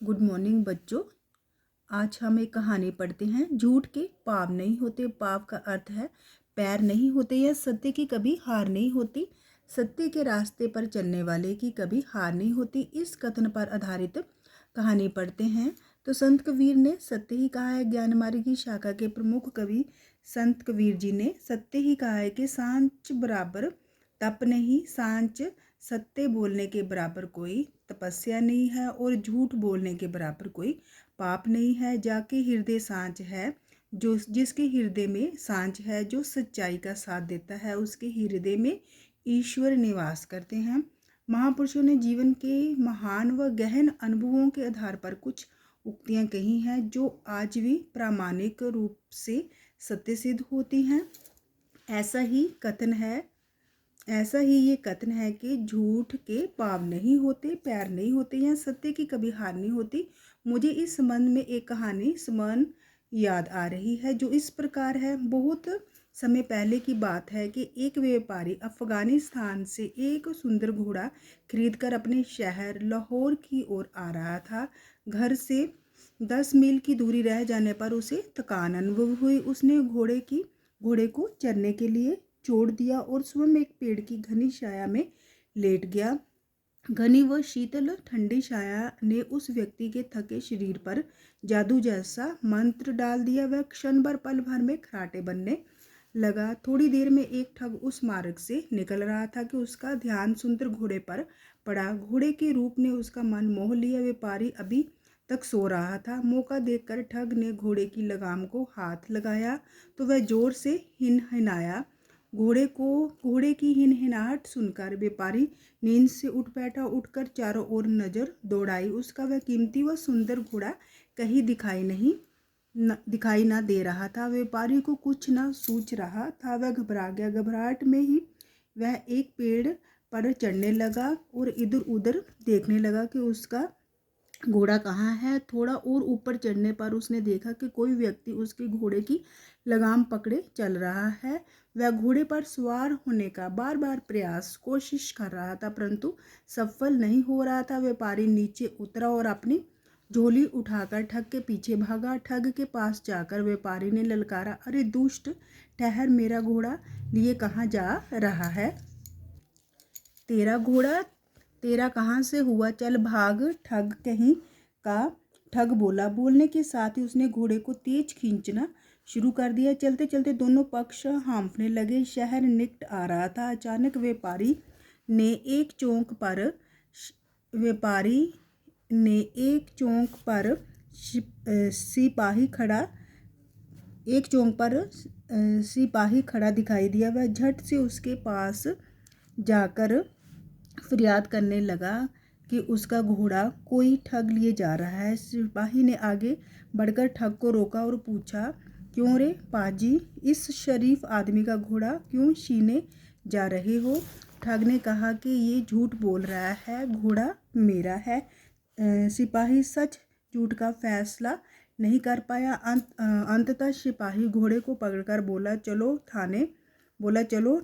Good morning बच्चों। आज हम एक कहानी पढ़ते हैं। झूठ के पाप नहीं होते। पाप का अर्थ है पैर नहीं होते या सत्य की कभी हार नहीं होती। सत्य के रास्ते पर चलने वाले की कभी हार नहीं होती। इस कथन पर आधारित कहानी पढ़ते हैं। तो संत कबीर ने सत्य ही कहा है। ज्ञानमार्ग की शाखा के प्रमुख कवि संत कबीर जी ने सत्य ही कहा है कि सांच बराबर तप नहीं, सांच सत्य बोलने के बराबर कोई तपस्या नहीं है और झूठ बोलने के बराबर कोई पाप नहीं है। जाके हृदय सांच है, जो जिसके हृदय में सांच है, जो सच्चाई का साथ देता है, उसके हृदय में ईश्वर निवास करते हैं। महापुरुषों ने जीवन के महान व गहन अनुभवों के आधार पर कुछ उक्तियां कही हैं जो आज भी प्रामाणिक रूप से सत्य सिद्ध होती हैं। ऐसा ही ये कथन है कि झूठ के पाव नहीं होते, पैर नहीं होते या सत्य की कभी हार नहीं होती। मुझे इस संबंध में एक कहानी स्मरण याद आ रही है जो इस प्रकार है। बहुत समय पहले की बात है कि एक व्यापारी अफगानिस्तान से एक सुंदर घोड़ा खरीदकर अपने शहर लाहौर की ओर आ रहा था। घर से 10 मील की दूरी रह जाने पर उसे थकान अनुभव हुई। उसने घोड़े को चरने के लिए छोड़ दिया और स्वयं एक पेड़ की घनी छाया में लेट गया। घनी व शीतल ठंडी छाया ने उस व्यक्ति के थके शरीर पर जादू जैसा मंत्र डाल दिया। वह क्षण भर पल भर में खराटे बनने लगा। थोड़ी देर में एक ठग उस मार्ग से निकल रहा था कि उसका ध्यान सुंदर घोड़े पर पड़ा। घोड़े के रूप ने उसका मन मोह लिया। व्यापारी अभी तक सो रहा था। मौका देखकर ठग ने घोड़े की लगाम को हाथ लगाया तो वह जोर से हिनहिनाया। घोड़े की हिनहिनाहट सुनकर व्यापारी नींद से उठ बैठा। उठकर चारों ओर नजर दौड़ाई। उसका वह कीमती व सुंदर घोड़ा कहीं दिखाई ना दे रहा था। व्यापारी को कुछ ना सूझ रहा था। वह घबरा गया। घबराहट में ही वह एक पेड़ पर चढ़ने लगा और इधर उधर देखने लगा कि उसका घोड़ा कहाँ है। थोड़ा और ऊपर चढ़ने पर उसने देखा कि कोई व्यक्ति उसके घोड़े की लगाम पकड़े चल रहा है। वह घोड़े पर सवार होने का बार बार कोशिश कर रहा था परंतु सफल नहीं हो रहा था। व्यापारी नीचे उतरा और अपनी झोली उठाकर ठग के पीछे भागा। ठग के पास जाकर व्यापारी ने ललकारा, अरे दुष्ट, ठहर, मेरा घोड़ा लिए कहाँ जा रहा है? तेरा घोड़ा तेरा कहाँ से हुआ? चल भाग, ठग कहीं का। ठग बोला। बोलने के साथ ही उसने घोड़े को तेज खींचना शुरू कर दिया। चलते चलते दोनों पक्ष हाँफने लगे। शहर निकट आ रहा था। अचानक ने एक चौक पर सिपाही खड़ा दिखाई दिया। वह झट से उसके पास जाकर फरियाद करने लगा कि उसका घोड़ा कोई ठग लिए जा रहा है। सिपाही ने आगे बढ़कर ठग को रोका और पूछा, क्यों रे पाजी, इस शरीफ आदमी का घोड़ा क्यों छीने जा रहे हो? ठग ने कहा कि ये झूठ बोल रहा है, घोड़ा मेरा है। सिपाही सच झूठ का फैसला नहीं कर पाया। अंततः सिपाही घोड़े को पकड़कर बोला, चलो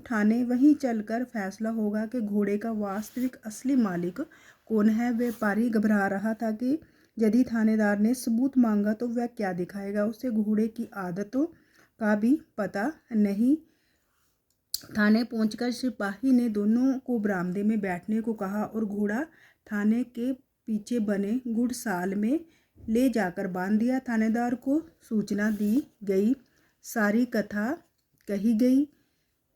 थाने, वहीं चलकर फैसला होगा कि घोड़े का वास्तविक असली मालिक कौन है। व्यापारी घबरा रहा था कि यदि थानेदार ने सबूत मांगा तो वह क्या दिखाएगा। उसे घोड़े की आदतों का भी पता नहीं। थाने पहुंचकर सिपाही ने दोनों को बरामदे में बैठने को कहा और घोड़ा थाने के पीछे बने गुड़साल में ले जाकर बांध दिया। थानेदार को सूचना दी गई। सारी कथा कही गई।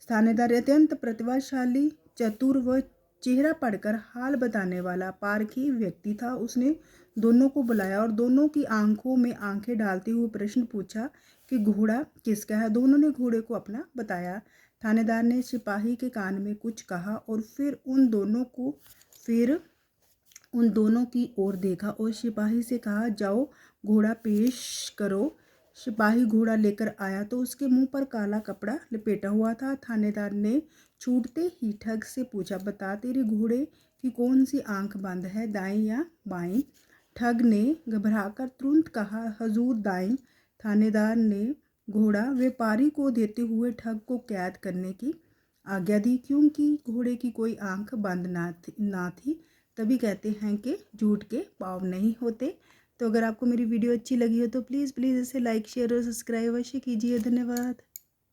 थानेदार अत्यंत प्रतिभाशाली, चतुर व चेहरा पढ़कर हाल बताने वाला पारखी व्यक्ति था। उसने दोनों को बुलाया और दोनों की आंखों में आंखें डालते हुए प्रश्न पूछा कि घोड़ा किसका है। दोनों ने घोड़े को अपना बताया। थानेदार ने सिपाही के कान में कुछ कहा और फिर उन दोनों की ओर देखा और सिपाही से कहा, जाओ घोड़ा पेश करो। सिपाही घोड़ा लेकर आया तो उसके मुंह पर काला कपड़ा लपेटा हुआ था। थानेदार ने छूटते ही ठग से पूछा, बता, तेरे घोड़े की कौन सी आंख बंद है, दाएं या बाएं? ठग ने घबराकर तुरंत कहा, हजूर दाएं। थानेदार ने घोड़ा व्यापारी को देते हुए ठग को कैद करने की आज्ञा दी। क्योंकि घोड़े की कोई आंख बंद ना थी तभी कहते हैं कि झूठ के पाँव नहीं होते। तो अगर आपको मेरी वीडियो अच्छी लगी हो तो प्लीज़ प्लीज़ इसे लाइक शेयर और सब्सक्राइब अवश्य कीजिए। धन्यवाद।